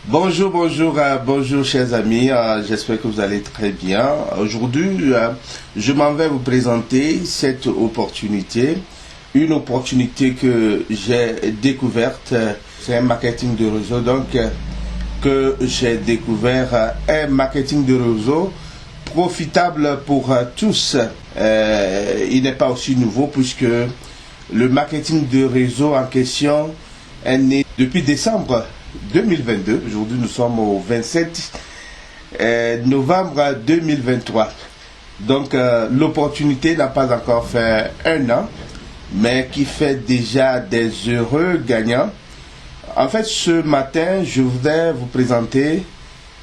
Bonjour chers amis, j'espère que vous allez très bien. Aujourd'hui, je m'en vais vous présenter cette opportunité, une opportunité que j'ai découverte, c'est un marketing de réseau, donc que j'ai découvert, un marketing de réseau profitable pour tous. Il n'est pas aussi nouveau puisque le marketing de réseau en question est né depuis décembre 2022. Aujourd'hui, nous sommes au 27 novembre 2023. Donc, l'opportunité n'a pas encore fait un an, mais qui fait déjà des heureux gagnants. En fait, ce matin, je voudrais vous présenter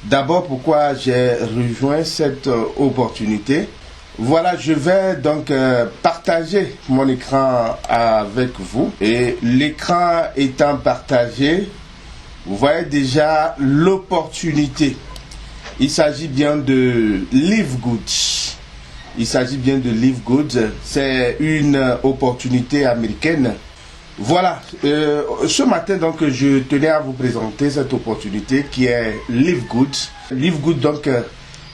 d'abord pourquoi j'ai rejoint cette opportunité. Voilà, je vais donc partager mon écran avec vous. Et l'écran étant partagé, vous voyez déjà l'opportunité. Il s'agit bien de Live Good. Il s'agit bien de Live Good. C'est une opportunité américaine. Voilà, ce matin donc je tenais à vous présenter cette opportunité qui est Live Good. Live Good donc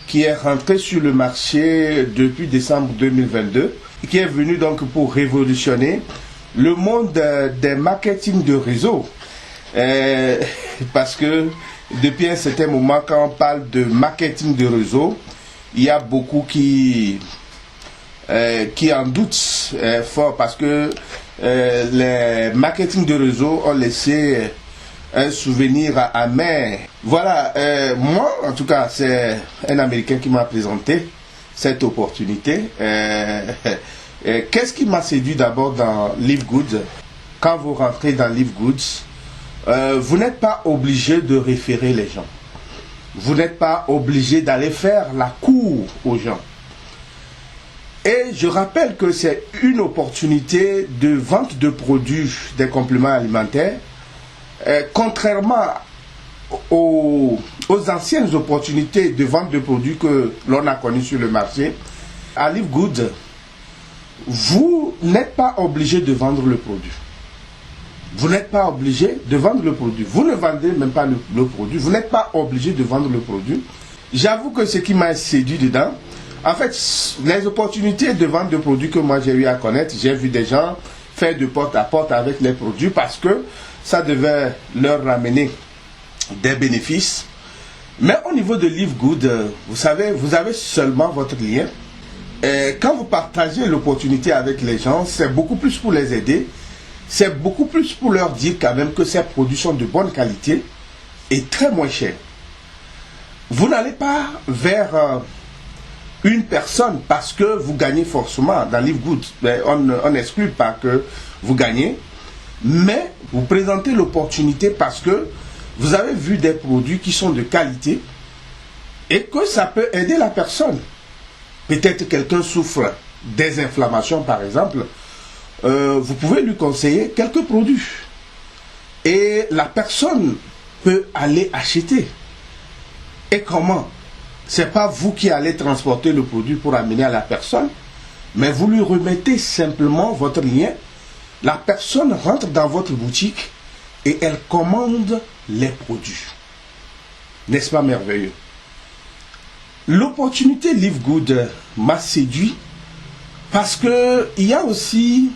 qui est rentré sur le marché depuis décembre 2022 et qui est venu donc pour révolutionner le monde des marketing de réseau. Parce que depuis un certain moment, quand on parle de marketing de réseau, il y a beaucoup qui en doutent fort parce que les marketing de réseau ont laissé un souvenir amer. Voilà, moi en tout cas c'est un Américain qui m'a présenté cette opportunité. Qu'est-ce qui m'a séduit d'abord dans Live Good? Quand vous rentrez dans Live Good, vous n'êtes pas obligé de référer les gens. Vous n'êtes pas obligé d'aller faire la cour aux gens. Et je rappelle que c'est une opportunité de vente de produits, des compléments alimentaires, contrairement aux anciennes opportunités de vente de produits que l'on a connues sur le marché. À Live Good, vous n'êtes pas obligé de vendre le produit. Vous n'êtes pas obligé de vendre le produit. Vous ne vendez même pas le produit. Vous n'êtes pas obligé de vendre le produit. J'avoue que ce qui m'a séduit dedans, en fait, les opportunités de vente de produits que moi j'ai eu à connaître, j'ai vu des gens faire de porte à porte avec les produits parce que ça devait leur ramener des bénéfices. Mais au niveau de Live Good, vous savez, vous avez seulement votre lien. Et quand vous partagez l'opportunité avec les gens, c'est beaucoup plus pour les aider. C'est beaucoup plus pour leur dire quand même que ces produits sont de bonne qualité et très moins chers. Vous n'allez pas vers une personne parce que vous gagnez forcément dans Live Good. On n'exclut pas que vous gagnez, mais vous présentez l'opportunité parce que vous avez vu des produits qui sont de qualité et que ça peut aider la personne. Peut-être quelqu'un souffre des inflammations par exemple. Vous pouvez lui conseiller quelques produits et la personne peut aller acheter. Et comment? C'est pas vous qui allez transporter le produit pour amener à la personne, mais vous lui remettez simplement votre lien. La personne rentre dans votre boutique et elle commande les produits. N'est-ce pas merveilleux? L'opportunité Live Good m'a séduit parce que il y a aussi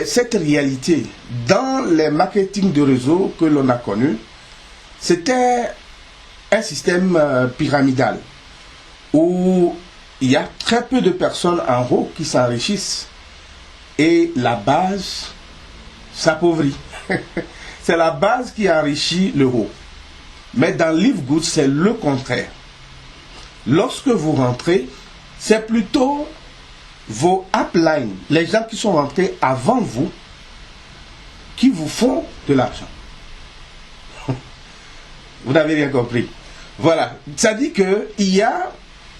cette réalité dans les marketing de réseau que l'on a connu. C'était un système pyramidal où il y a très peu de personnes en haut qui s'enrichissent et la base s'appauvrit. C'est la base qui enrichit le haut. Mais dans Live Good, c'est le contraire. Lorsque vous rentrez, c'est plutôt vos uplines, les gens qui sont rentrés avant vous, qui vous font de l'argent. Vous n'avez rien compris. Voilà, ça dit qu'il y a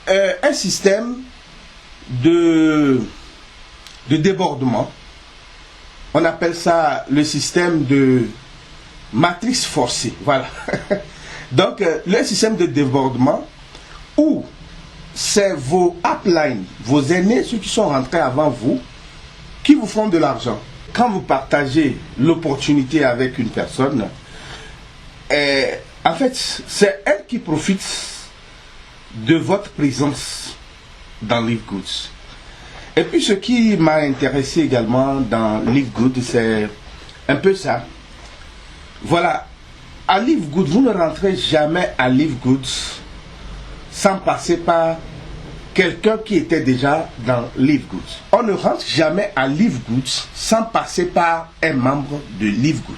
un système de débordement. On appelle ça le système de matrice forcée. Voilà. Donc, le système de débordement où c'est vos uplines, vos aînés, ceux qui sont rentrés avant vous, qui vous font de l'argent. Quand vous partagez l'opportunité avec une personne, en fait, c'est elle qui profite de votre présence dans Live Goods. Et puis ce qui m'a intéressé également dans Live Good, c'est un peu ça. Voilà, à Live Good, vous ne rentrez jamais à Live Good sans passer par quelqu'un qui était déjà dans Live Good. On ne rentre jamais à Live Good sans passer par un membre de Live Good.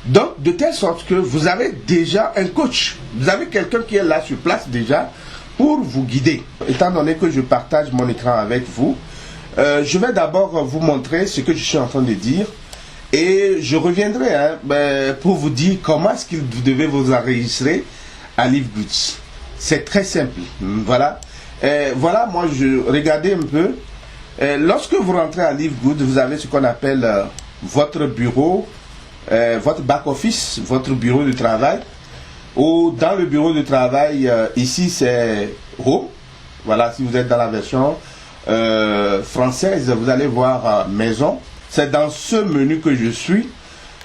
Donc, de telle sorte que vous avez déjà un coach. Vous avez quelqu'un qui est là sur place déjà pour vous guider. Étant donné que je partage mon écran avec vous, je vais d'abord vous montrer ce que je suis en train de dire et je reviendrai pour vous dire comment est-ce que vous devez vous enregistrer à Live Goods. C'est très simple. Voilà. Voilà, moi je regardais un peu. Lorsque vous rentrez à Live Goods, vous avez ce qu'on appelle votre bureau, votre back-office, votre bureau de travail. Ou dans le bureau de travail, ici c'est Home. Voilà, si vous êtes dans la version française, vous allez voir Maison. C'est dans ce menu que je suis.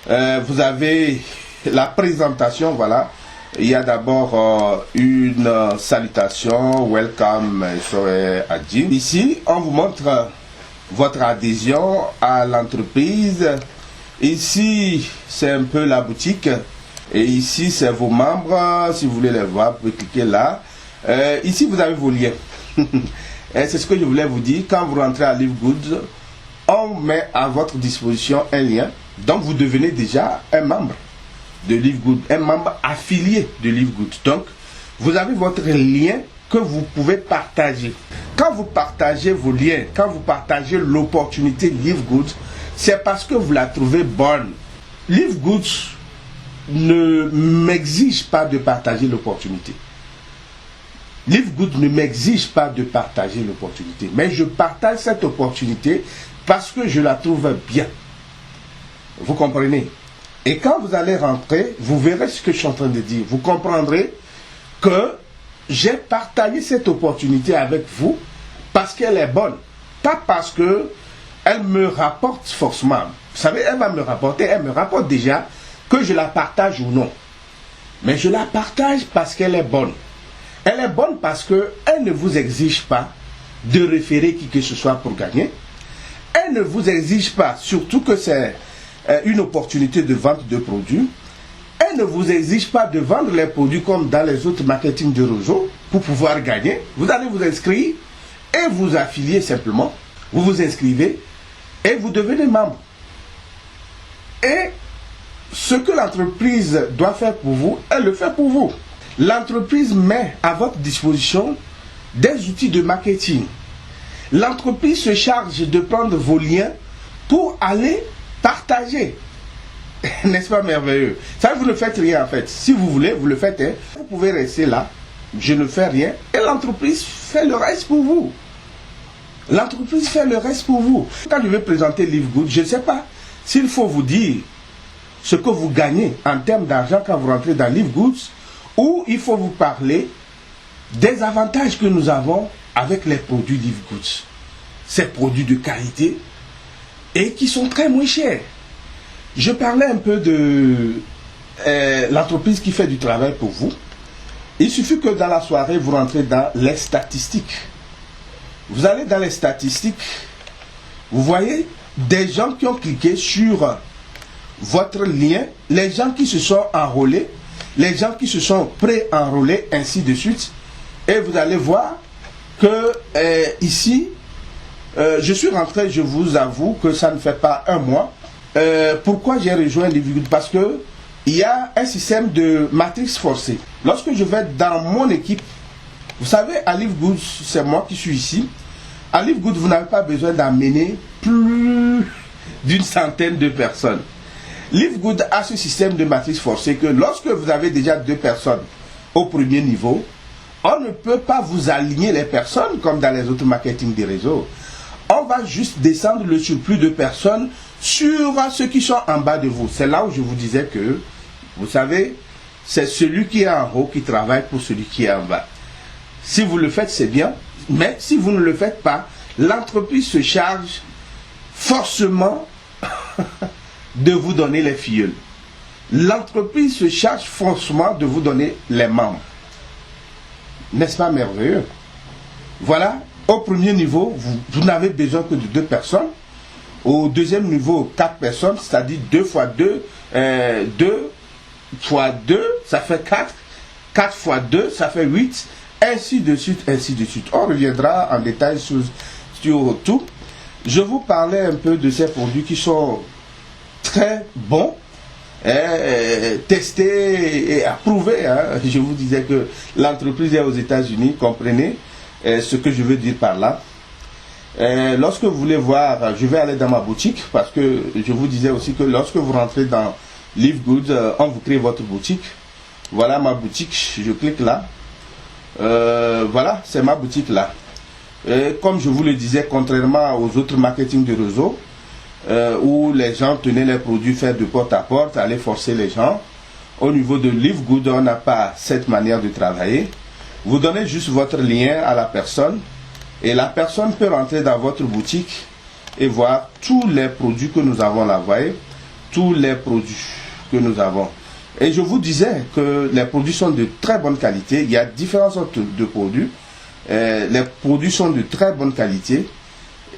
Vous avez la présentation, voilà. Il y a d'abord une salutation, welcome, Adjin. Ici, on vous montre votre adhésion à l'entreprise. Ici, c'est un peu la boutique. Et ici, c'est vos membres. Si vous voulez les voir, vous pouvez cliquer là. Ici, vous avez vos liens. Et c'est ce que je voulais vous dire. Quand vous rentrez à Live Goods, on met à votre disposition un lien. Donc, vous devenez déjà un membre de Live Goods, un membre affilié de Live Goods. Donc, vous avez votre lien que vous pouvez partager. Quand vous partagez vos liens, quand vous partagez l'opportunité Live Goods, c'est parce que vous la trouvez bonne. Live Goods ne m'exige pas de partager l'opportunité. Live Good ne m'exige pas de partager l'opportunité, mais je partage cette opportunité parce que je la trouve bien. Vous comprenez? Et quand vous allez rentrer, vous verrez ce que je suis en train de dire. Vous comprendrez que j'ai partagé cette opportunité avec vous parce qu'elle est bonne, pas parce que elle me rapporte forcément. Vous savez, elle va me rapporter, elle me rapporte déjà que je la partage ou non. Mais je la partage parce qu'elle est bonne. Elle est bonne parce qu'elle ne vous exige pas de référer qui que ce soit pour gagner. Elle ne vous exige pas, surtout que c'est une opportunité de vente de produits. Elle ne vous exige pas de vendre les produits comme dans les autres marketing de réseau pour pouvoir gagner. Vous allez vous inscrire et vous affilier simplement. Vous vous inscrivez et vous devenez membre. Et ce que l'entreprise doit faire pour vous, elle le fait pour vous. L'entreprise met à votre disposition des outils de marketing. L'entreprise se charge de prendre vos liens pour aller partager. N'est-ce pas merveilleux? Ça, vous ne faites rien en fait. Si vous voulez, vous le faites. Hein. Vous pouvez rester là. Je ne fais rien. Et l'entreprise fait le reste pour vous. L'entreprise fait le reste pour vous. Quand je vais présenter Live Good, je ne sais pas s'il faut vous dire ce que vous gagnez en termes d'argent quand vous rentrez dans Live Goods, ou il faut vous parler des avantages que nous avons avec les produits Live Goods. Ces produits de qualité et qui sont très moins chers. Je parlais un peu de l'entreprise qui fait du travail pour vous. Il suffit que dans la soirée, vous rentrez dans les statistiques. Vous allez dans les statistiques, vous voyez des gens qui ont cliqué sur votre lien, les gens qui se sont enrôlés, les gens qui se sont pré-enrôlés, ainsi de suite. Et vous allez voir que ici, je suis rentré, je vous avoue que ça ne fait pas un mois. Pourquoi j'ai rejoint Live Good? Parce que il y a un système de matrix forcée. Lorsque je vais dans mon équipe, vous savez, à Live Good, c'est moi qui suis ici. À Live Good, vous n'avez pas besoin d'amener plus d'une centaine de personnes. Live Good a ce système de matrice forcée que lorsque vous avez déjà 2 personnes au premier niveau, on ne peut pas vous aligner les personnes comme dans les autres marketing des réseaux. On va juste descendre le surplus de personnes sur ceux qui sont en bas de vous. C'est là où je vous disais que, vous savez, c'est celui qui est en haut qui travaille pour celui qui est en bas. Si vous le faites, c'est bien. Mais si vous ne le faites pas, l'entreprise se charge forcément de vous donner les filleuls. l'entreprise se charge forcément de vous donner les membres. N'est-ce pas merveilleux? Voilà, au premier niveau, vous n'avez besoin que de 2 personnes. Au deuxième niveau, 4 personnes, c'est-à-dire 2 fois 2, 2 fois 2, ça fait 4. 4 fois 2, ça fait 8. Ainsi de suite, ainsi de suite. On reviendra en détail sur tout. Je vous parlais un peu de ces produits qui sont très bons, testés et approuvés. Je vous disais que l'entreprise est aux États-Unis, comprenez ce que je veux dire par là. Lorsque vous voulez voir, je vais aller dans ma boutique parce que je vous disais aussi que lorsque vous rentrez dans Live Good, on vous crée votre boutique. Voilà ma boutique, je clique là. Voilà, c'est ma boutique là. Comme je vous le disais, contrairement aux autres marketing de réseau, où les gens tenaient les produits faits de porte à porte, allaient forcer les gens, au niveau de Live Good, on n'a pas cette manière de travailler. Vous donnez juste votre lien à la personne et la personne peut rentrer dans votre boutique et voir tous les produits que nous avons là. Voyez, tous les produits que nous avons. Et je vous disais que les produits sont de très bonne qualité. Il y a différentes sortes de produits. Les produits sont de très bonne qualité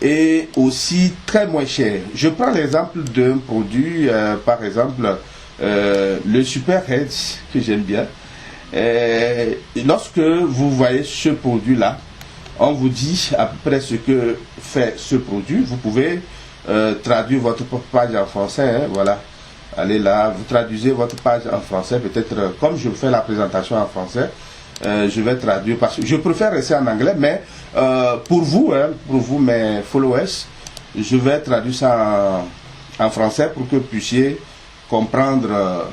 et aussi très moins chers. Je prends l'exemple d'un produit, par exemple, le Super Head, que j'aime bien. Lorsque vous voyez ce produit-là, on vous dit à peu près ce que fait ce produit. Vous pouvez traduire votre page en français, voilà. Allez là, vous traduisez votre page en français, peut-être comme je fais la présentation en français, je vais traduire parce que je préfère rester en anglais, mais pour vous, mes followers, je vais traduire ça en français pour que vous puissiez comprendre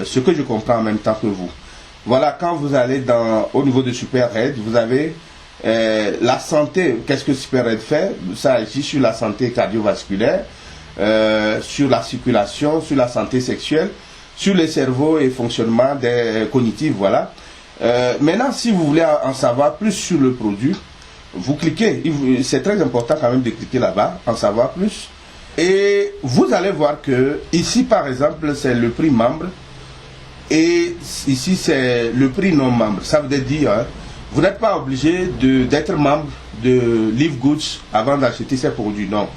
ce que je comprends en même temps que vous. Voilà, quand vous allez au niveau de Superhead, vous avez la santé. Qu'est-ce que Superhead fait? Ça agit sur la santé cardiovasculaire, sur la circulation, sur la santé sexuelle, sur le cerveau et fonctionnement des cognitifs, voilà. Maintenant, si vous voulez en savoir plus sur le produit, vous cliquez. C'est très important quand même de cliquer là-bas, en savoir plus. Et vous allez voir que ici, par exemple, c'est le prix membre. Et ici, c'est le prix non membre. Ça veut dire, vous n'êtes pas obligé d'être membre de Live Goods avant d'acheter ces produits. Non.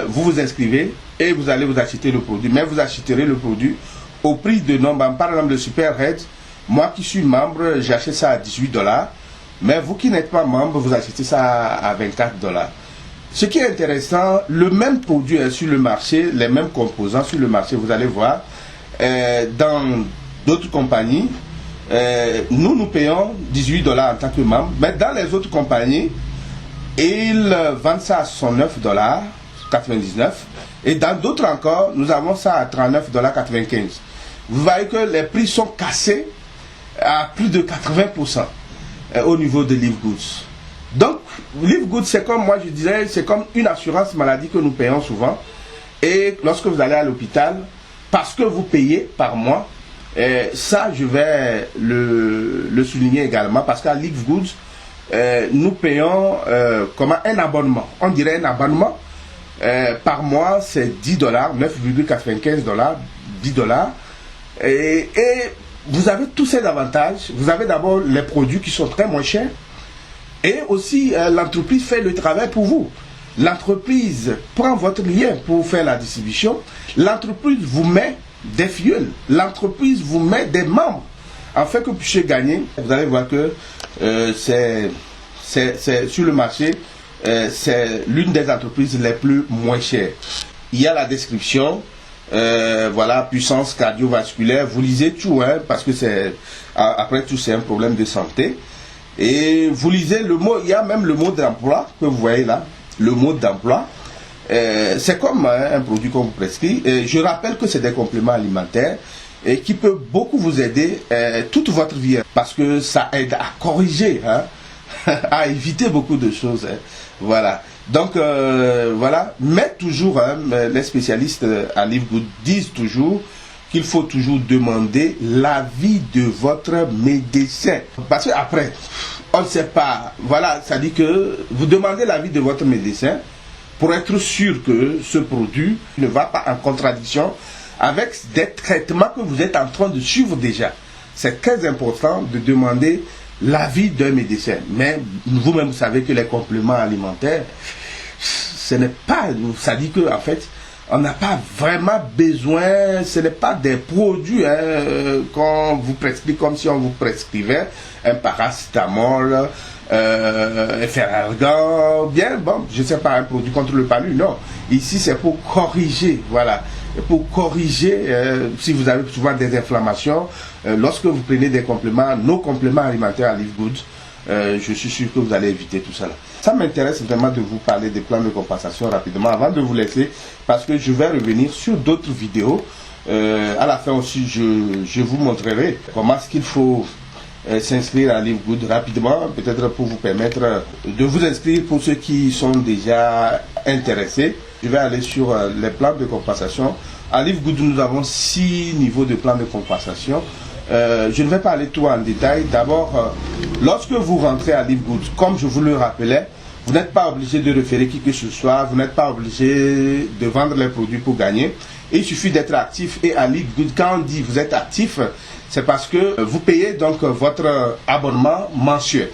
Vous vous inscrivez et vous allez vous acheter le produit. Mais vous achèterez le produit au prix de non membre. Par exemple, le Superhead, moi qui suis membre, j'achète ça à $18. Mais vous qui n'êtes pas membre, vous achetez ça à $24. Ce qui est intéressant, le même produit est sur le marché, les mêmes composants sur le marché, vous allez voir. Dans d'autres compagnies, nous payons $18 en tant que membre, mais dans les autres compagnies, ils vendent ça à $69,99 et dans d'autres encore, nous avons ça à $39,95. Vous voyez que les prix sont cassés à plus de 80% au niveau de Live Goods. Donc, Live Goods, c'est comme moi je disais, c'est comme une assurance maladie que nous payons souvent. Et lorsque vous allez à l'hôpital, parce que vous payez par mois, ça je vais le souligner également, parce qu'à Live Goods, nous payons comme un abonnement. On dirait un abonnement. Par mois, c'est $10, $9,95, $10. Et vous avez tous ces avantages. Vous avez d'abord les produits qui sont très moins chers. Et aussi, l'entreprise fait le travail pour vous. L'entreprise prend votre lien pour faire la distribution. L'entreprise vous met des fioles. L'entreprise vous met des membres. Afin que vous puissiez gagner, vous allez voir que c'est sur le marché, c'est l'une des entreprises les plus moins chères. Il y a la description. Voilà, puissance cardiovasculaire, vous lisez tout, parce que c'est après tout c'est un problème de santé. Et vous lisez le mot, il y a même le mot d'emploi que vous voyez là, le mot d'emploi. C'est comme un produit qu'on vous prescrit. Et je rappelle que c'est des compléments alimentaires et qui peut beaucoup vous aider toute votre vie, parce que ça aide à corriger, à éviter beaucoup de choses. Voilà. Donc voilà, mais toujours les spécialistes à Live Good disent toujours qu'il faut toujours demander l'avis de votre médecin. Parce qu'après, on ne sait pas, voilà, ça dit que vous demandez l'avis de votre médecin pour être sûr que ce produit ne va pas en contradiction avec des traitements que vous êtes en train de suivre déjà. C'est très important de demander l'avis d'un médecin. Mais vous-même, vous savez que les compléments alimentaires, ce n'est pas, ça dit que en fait, on n'a pas vraiment besoin, ce n'est pas des produits qu'on vous prescrit comme si on vous prescrivait un paracétamol, un Ferrargan, bien, bon, je ne sais pas, un produit contre le palu, non. Ici, c'est pour corriger, voilà. Pour corriger, si vous avez souvent des inflammations, lorsque vous prenez des compléments, nos compléments alimentaires à Live Good, je suis sûr que vous allez éviter tout ça. Ça m'intéresse vraiment de vous parler des plans de compensation rapidement avant de vous laisser, parce que je vais revenir sur d'autres vidéos. À la fin aussi, je vous montrerai comment est-ce qu'il faut s'inscrire à Live Good rapidement, peut-être pour vous permettre de vous inscrire pour ceux qui sont déjà intéressés. Je vais aller sur les plans de compensation. À Live Good, nous avons 6 niveaux de plans de compensation. Je ne vais pas aller tout en détail. D'abord, lorsque vous rentrez à Live Good, comme je vous le rappelais, vous n'êtes pas obligé de référer qui que ce soit, vous n'êtes pas obligé de vendre les produits pour gagner. Il suffit d'être actif. Et à Live Good, quand on dit vous êtes actif, c'est parce que vous payez donc votre abonnement mensuel.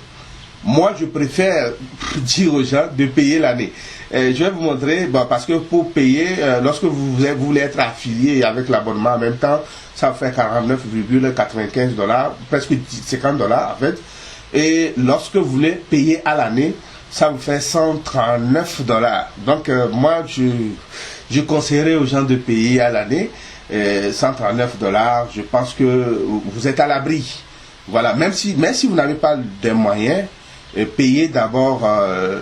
Moi, je préfère dire aux gens de payer l'année. Je vais vous montrer, bon, parce que pour payer, lorsque vous voulez être affilié avec l'abonnement en même temps, ça fait 49,95 $, presque 50 $ en fait. Et lorsque vous voulez payer à l'année, ça vous fait 139 $. Donc, moi, je conseillerais aux gens de payer à l'année 139 $. Je pense que vous êtes à l'abri. Voilà, même si vous n'avez pas de moyens, payez d'abord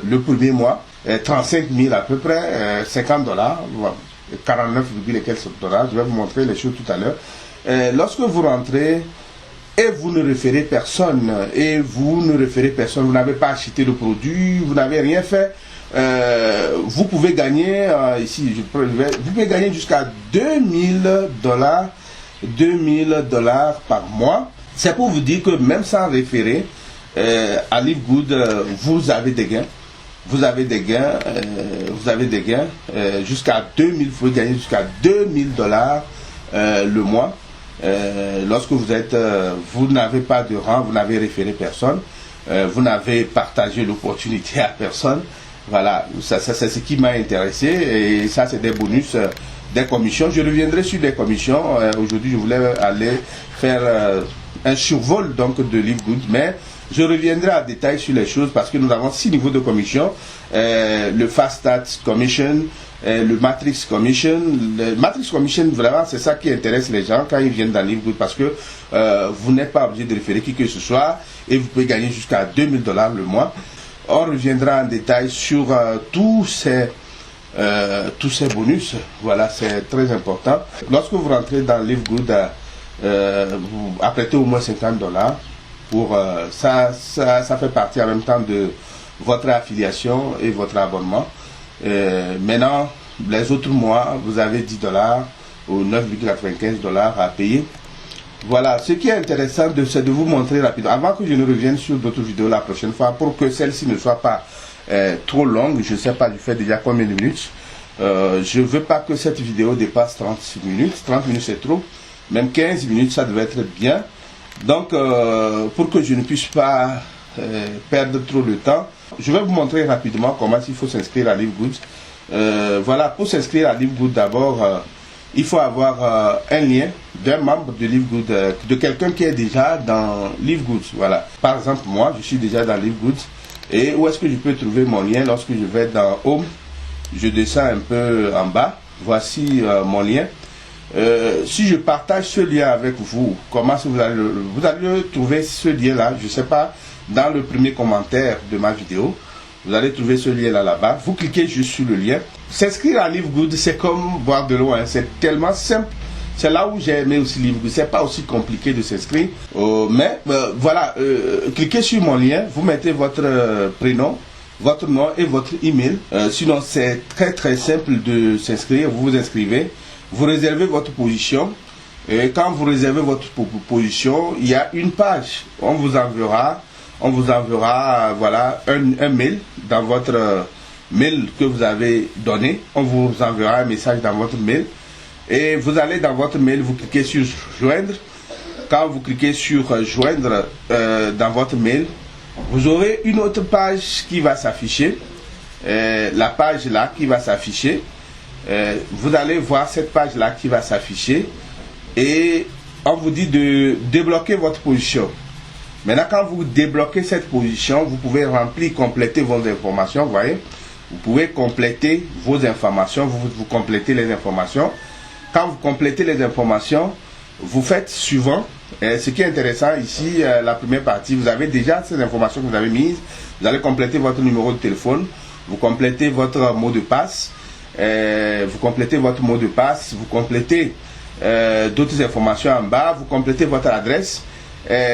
le premier mois, 35 000 à peu près, 50 $, 49, quelques $. Je vais vous montrer les choses tout à l'heure. Lorsque vous rentrez et vous ne référez personne, vous n'avez pas acheté le produit, vous n'avez rien fait, vous pouvez gagner, vous pouvez gagner jusqu'à 2000 $, par mois. C'est pour vous dire que même sans référer, à Live Good, vous avez des gains. Vous avez des gains, jusqu'à 2000, vous pouvez gagner jusqu'à 2000 $ le mois. Lorsque vous n'avez pas de rang, vous n'avez référé personne, vous n'avez partagé l'opportunité à personne. Voilà, ça c'est ce qui m'a intéressé, et ça c'est des bonus, des commissions. Je reviendrai sur les commissions. Aujourd'hui, je voulais aller faire un survol donc de Live Good, mais je reviendrai en détail sur les choses parce que nous avons 6 niveaux de commission. Le Fast Start Commission, le Matrix Commission. Le Matrix Commission, vraiment, c'est ça qui intéresse les gens quand ils viennent dans Live Good, parce que vous n'êtes pas obligé de référer qui que ce soit et vous pouvez gagner jusqu'à 2000 $ le mois. On reviendra en détail sur tous ces bonus. Voilà, c'est très important. Lorsque vous rentrez dans Live Good, vous apprêtez au moins 50 $. Pour ça fait partie en même temps de votre affiliation et votre abonnement. Maintenant, les autres mois, vous avez 10 $ ou 9,95 $ à payer. Voilà, ce qui est intéressant, c'est de vous montrer rapidement, avant que je ne revienne sur d'autres vidéos la prochaine fois, pour que celle-ci ne soit pas trop longue. Je ne sais pas, je fais déjà combien de minutes. Je ne veux pas que cette vidéo dépasse 30 minutes. 30 minutes c'est trop. Même 15 minutes, ça devait être bien. Donc, pour que je ne puisse pas perdre trop de temps, je vais vous montrer rapidement comment il faut s'inscrire à Live Good. Voilà, pour s'inscrire à Live Good, d'abord, il faut avoir un lien d'un membre de Live Good, de quelqu'un qui est déjà dans Live Good. Voilà. Par exemple, moi, je suis déjà dans Live Good. Et où est-ce que je peux trouver mon lien? Lorsque je vais dans Home, je descends un peu en bas. Voici mon lien. Si je partage ce lien avec vous, comment vous allez trouver ce lien-là? Je ne sais pas, dans le premier commentaire de ma vidéo. Vous allez trouver ce lien là-bas. Vous cliquez juste sur le lien. S'inscrire à Live Good, c'est comme boire de l'eau. Hein. C'est tellement simple. C'est là où j'ai aimé aussi Live Good. C'est pas aussi compliqué de s'inscrire. Mais voilà, cliquez sur mon lien. Vous mettez votre prénom, votre nom et votre email. Sinon, c'est très très simple de s'inscrire. Vous vous inscrivez. Vous réservez votre position. Et quand vous réservez votre position, il y a une page. On vous enverra voilà, un mail dans votre mail que vous avez donné. On vous enverra un message dans votre mail Et vous allez dans votre mail, vous cliquez sur joindre. Quand vous cliquez sur joindre dans votre mail, vous aurez une autre page qui va s'afficher. La page là qui va s'afficher. Vous allez voir cette page là qui va s'afficher. Et on vous dit de débloquer votre position. Maintenant, quand vous débloquez cette position, vous pouvez remplir, compléter vos informations. Vous voyez, vous pouvez compléter vos informations. Vous complétez les informations. Quand vous complétez les informations, vous faites suivant. Ce qui est intéressant ici, la première partie, vous avez déjà ces informations que vous avez mises. Vous allez compléter votre numéro de téléphone. Vous complétez votre mot de passe. Vous complétez votre mot de passe. Vous complétez d'autres informations en bas. Vous complétez votre adresse.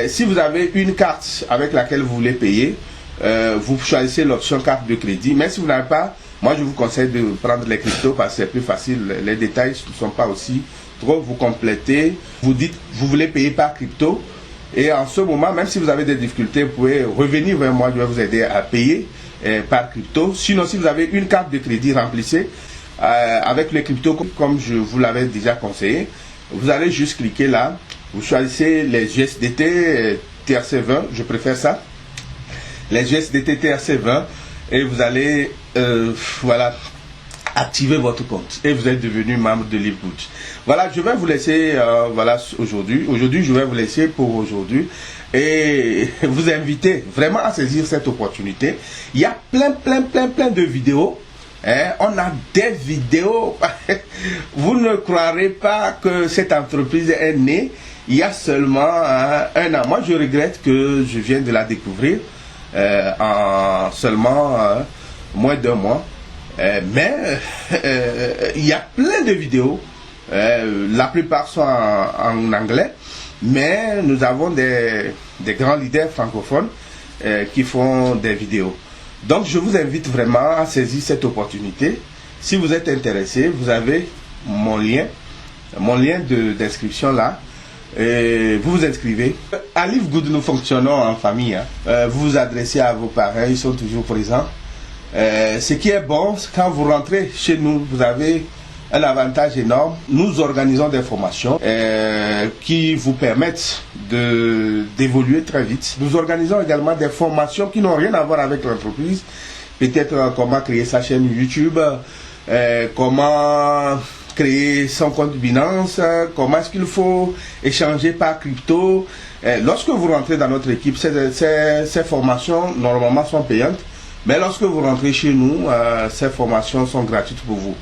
Si vous avez une carte avec laquelle vous voulez payer, vous choisissez l'option carte de crédit. Mais si vous n'avez pas, moi je vous conseille de prendre les cryptos parce que c'est plus facile. Les détails ne sont pas aussi trop. Vous complétez, vous dites vous voulez payer par crypto. Et en ce moment, même si vous avez des difficultés, vous pouvez revenir vers moi. Je vais vous aider à payer par crypto. Sinon, si vous avez une carte de crédit, remplissez avec les cryptos comme je vous l'avais déjà conseillé. Vous allez juste cliquer là. Vous choisissez les USDT TRC20, je préfère ça. Les USDT TRC20 et vous allez voilà, activer votre compte et vous êtes devenu membre de Livegood. Voilà, je vais vous laisser voilà, aujourd'hui. Aujourd'hui, je vais vous laisser pour aujourd'hui et vous inviter vraiment à saisir cette opportunité. Il y a plein de vidéos. On a des vidéos. Vous ne croirez pas que cette entreprise est née il y a seulement un an. Moi, je regrette que je viens de la découvrir en seulement moins d'un mois. Mais il y a plein de vidéos. La plupart sont en anglais. Mais nous avons des grands leaders francophones qui font des vidéos. Donc, je vous invite vraiment à saisir cette opportunité. Si vous êtes intéressé, vous avez mon lien d'inscription là. Et vous vous inscrivez. À Livegood, nous fonctionnons en famille. Vous vous adressez à vos parents, ils sont toujours présents. Ce qui est bon, quand vous rentrez chez nous, vous avez un avantage énorme. Nous organisons des formations qui vous permettent d'évoluer très vite. Nous organisons également des formations qui n'ont rien à voir avec l'entreprise. Peut-être comment créer sa chaîne YouTube, comment créer son compte Binance, comment est-ce qu'il faut échanger par crypto. Lorsque vous rentrez dans notre équipe, ces formations normalement sont payantes, mais lorsque vous rentrez chez nous, ces formations sont gratuites pour vous.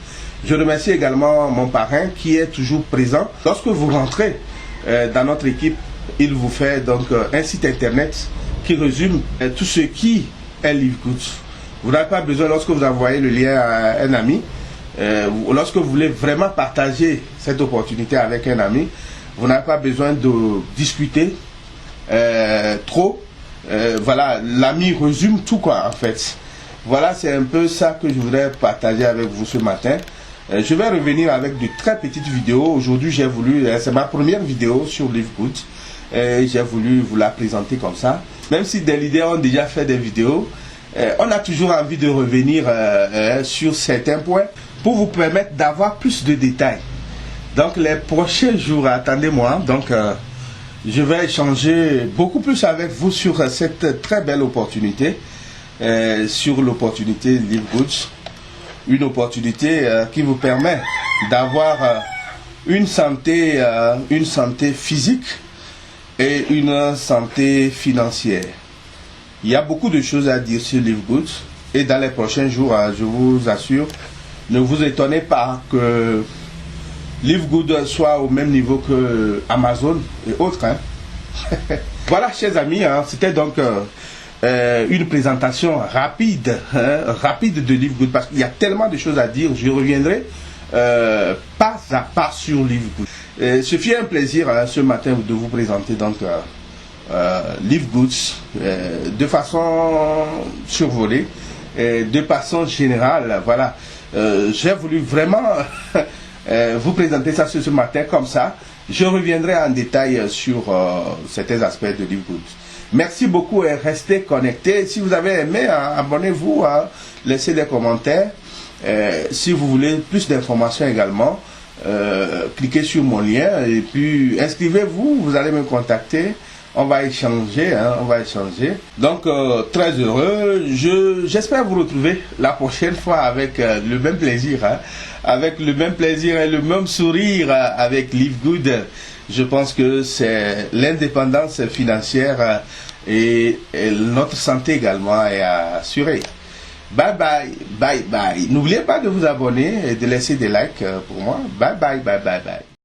Je remercie également mon parrain qui est toujours présent. Lorsque vous rentrez dans notre équipe, il vous fait donc un site internet qui résume tout ce qui est Livegood. Vous n'avez pas besoin, lorsque vous envoyez le lien à un ami, lorsque vous voulez vraiment partager cette opportunité avec un ami, vous n'avez pas besoin de discuter trop. Voilà, l'ami résume tout quoi en fait. Voilà, c'est un peu ça que je voudrais partager avec vous ce matin. Je vais revenir avec de très petites vidéos. Aujourd'hui, j'ai voulu, c'est ma première vidéo sur Livegood. J'ai voulu vous la présenter comme ça. Même si des leaders ont déjà fait des vidéos, on a toujours envie de revenir sur certains points pour vous permettre d'avoir plus de détails. Donc les prochains jours, attendez-moi. Donc je vais échanger beaucoup plus avec vous sur cette très belle opportunité, sur l'opportunité Livegood, une opportunité qui vous permet d'avoir une santé physique et une santé financière. Il y a beaucoup de choses à dire sur Livegood et dans les prochains jours, je vous assure, ne vous étonnez pas que Livegood soit au même niveau que Amazon et autres. Hein. Voilà, chers amis, hein, c'était donc une présentation rapide, rapide de Livegood parce qu'il y a tellement de choses à dire. Je reviendrai pas à pas sur Livegood. Ce fut un plaisir ce matin de vous présenter donc Livegood de façon survolée, de façon générale. Voilà, j'ai voulu vraiment vous présenter ça ce matin comme ça. Je reviendrai en détail sur certains aspects de Livegood. Merci beaucoup et restez connectés. Si vous avez aimé, abonnez-vous, laissez des commentaires. Si vous voulez plus d'informations également, cliquez sur mon lien et puis inscrivez-vous, vous allez me contacter. On va échanger, hein, on va échanger. Donc, très heureux. J'espère vous retrouver la prochaine fois avec le même plaisir, hein, avec le même plaisir et le même sourire avec Live Good. Je pense que c'est l'indépendance financière et notre santé également est assurée. Bye bye, bye bye. N'oubliez pas de vous abonner et de laisser des likes pour moi. Bye bye, bye bye, bye.